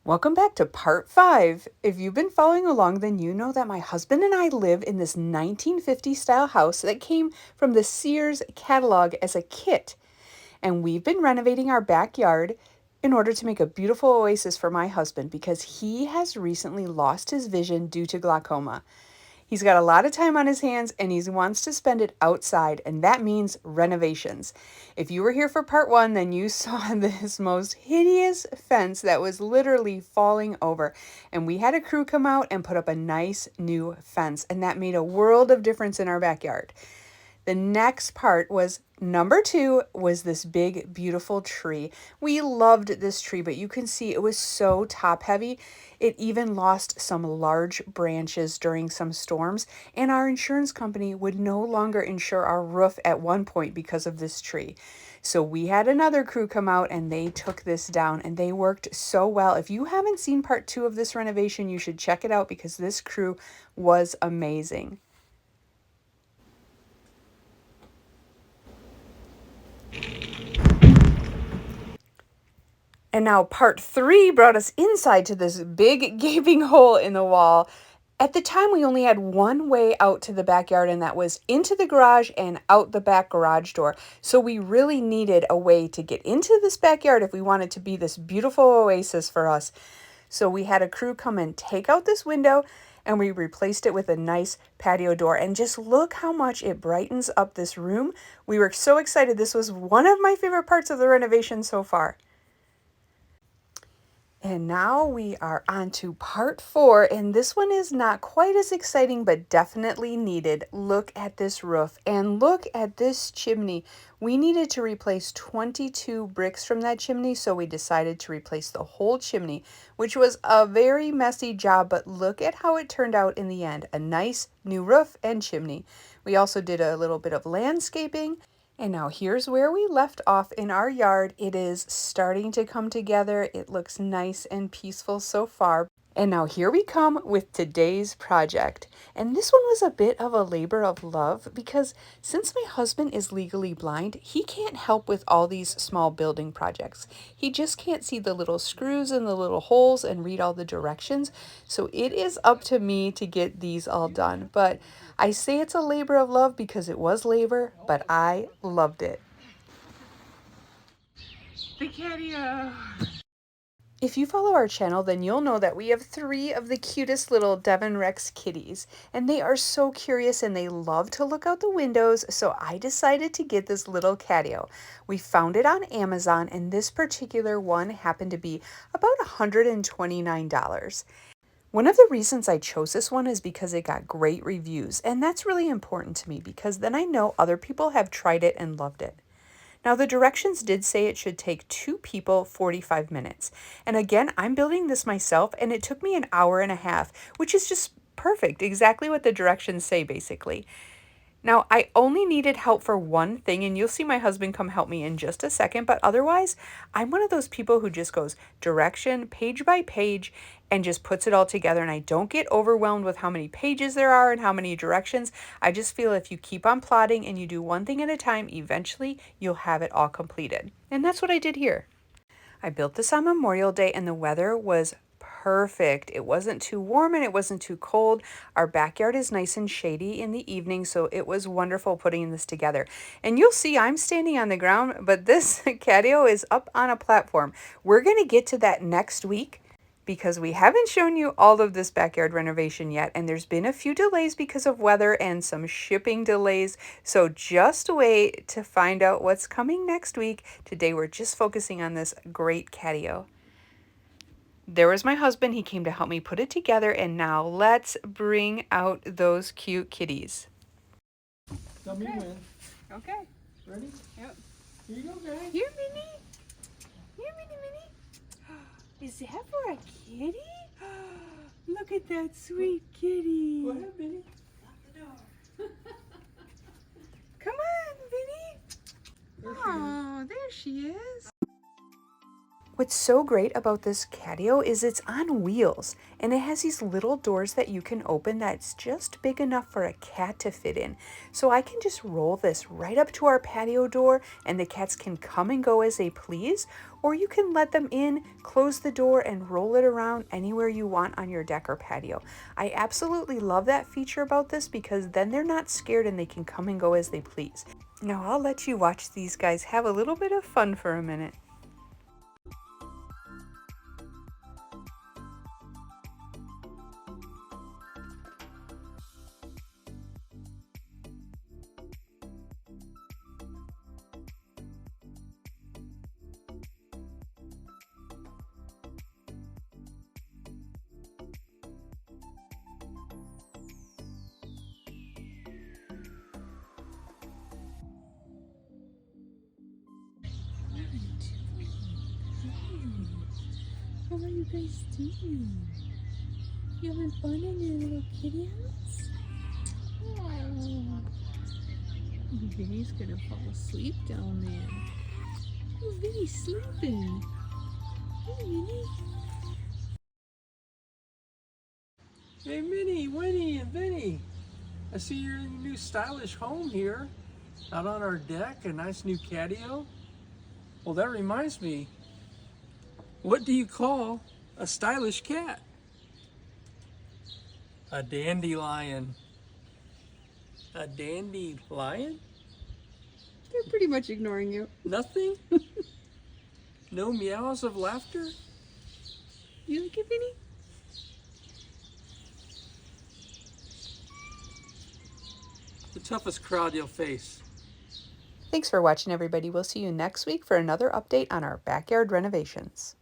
Welcome back to part 5. If you've been following along, then you know that my husband and I live in this 1950s style house that came from the Sears catalog as a kit. And we've been renovating our backyard in order to make a beautiful oasis for my husband because he has recently lost his vision due to glaucoma. He's got a lot of time on his hands and he wants to spend it outside, and that means renovations. If you were here for part 1, then you saw this most hideous fence that was literally falling over. And we had a crew come out and put up a nice new fence, and that made a world of difference in our backyard. The next part was number 2 was this big, beautiful tree. We loved this tree, but you can see it was so top heavy. It even lost some large branches during some storms, and our insurance company would no longer insure our roof at one point because of this tree. So we had another crew come out and they took this down, and they worked so well. If you haven't seen part 2 of this renovation, you should check it out because this crew was amazing. And now part 3 brought us inside to this big gaping hole in the wall. At the time, we only had one way out to the backyard, and that was into the garage and out the back garage door. So we really needed a way to get into this backyard if we wanted to be this beautiful oasis for us. So we had a crew come and take out this window, and we replaced it with a nice patio door. And just look how much it brightens up this room. We were so excited. This was one of my favorite parts of the renovation so far. And now we are on to part 4, and this one is not quite as exciting, but definitely needed. Look at this roof and look at this chimney. We needed to replace 22 bricks from that chimney, so we decided to replace the whole chimney, which was a very messy job, but look at how it turned out in the end. A nice new roof and chimney. We also did a little bit of landscaping. And now here's where we left off in our yard. It is starting to come together. It looks nice and peaceful so far. And now here we come with today's project. And this one was a bit of a labor of love because since my husband is legally blind, he can't help with all these small building projects. He just can't see the little screws and the little holes and read all the directions. So it is up to me to get these all done. But I say it's a labor of love because it was labor, but I loved it. The Catio. If you follow our channel, then you'll know that we have 3 of the cutest little Devon Rex kitties, and they are so curious and they love to look out the windows, so I decided to get this little Catio. We found it on Amazon, and this particular one happened to be about $129. One of the reasons I chose this one is because it got great reviews, and that's really important to me because then I know other people have tried it and loved it. Now, the directions did say it should take 2 people 45 minutes. And again, I'm building this myself, and it took me an hour and a half, which is just perfect, exactly what the directions say, basically. Now, I only needed help for one thing, and you'll see my husband come help me in just a second, but otherwise, I'm one of those people who just goes direction, page by page, and just puts it all together, and I don't get overwhelmed with how many pages there are and how many directions. I just feel if you keep on plotting and you do one thing at a time, eventually you'll have it all completed. And that's what I did here. I built this on Memorial Day, and the weather was perfect. It wasn't too warm and it wasn't too cold. Our backyard is nice and shady in the evening, so it was wonderful putting this together. And you'll see I'm standing on the ground, but this Catio is up on a platform. We're going to get to that next week because we haven't shown you all of this backyard renovation yet, and there's been a few delays because of weather and some shipping delays, so just wait to find out what's coming next week. Today we're just focusing on this great Catio. There was my husband. He came to help me put it together, and now let's bring out those cute kitties. Tell me when. Okay. Ready? Yep. Here you go, guys. Here, Minnie. Here, Minnie. Is that for a kitty? Look at that sweet kitty. Go ahead, Vinnie. Lock the door. Come on, Vinnie. Oh, there she is. What's so great about this Catio is it's on wheels, and it has these little doors that you can open that's just big enough for a cat to fit in. So I can just roll this right up to our patio door and the cats can come and go as they please, or you can let them in, close the door, and roll it around anywhere you want on your deck or patio. I absolutely love that feature about this because then they're not scared and they can come and go as they please. Now I'll let you watch these guys have a little bit of fun for a minute. What are you guys doing? You having fun in your little kitty house? Oh, Vinnie's gonna fall asleep down there. Oh, Vinnie's sleeping. Hey, Vinnie. Hey, Minnie, Winnie, and Vinnie. I see you're in your new stylish home here, out on our deck, a nice new catio. Well, that reminds me, what do you call a stylish cat? A dandelion. A dandelion? They're pretty much ignoring you. Nothing? No meows of laughter? You like it, Vinnie? The toughest crowd you'll face. Thanks for watching, everybody. We'll see you next week for another update on our backyard renovations.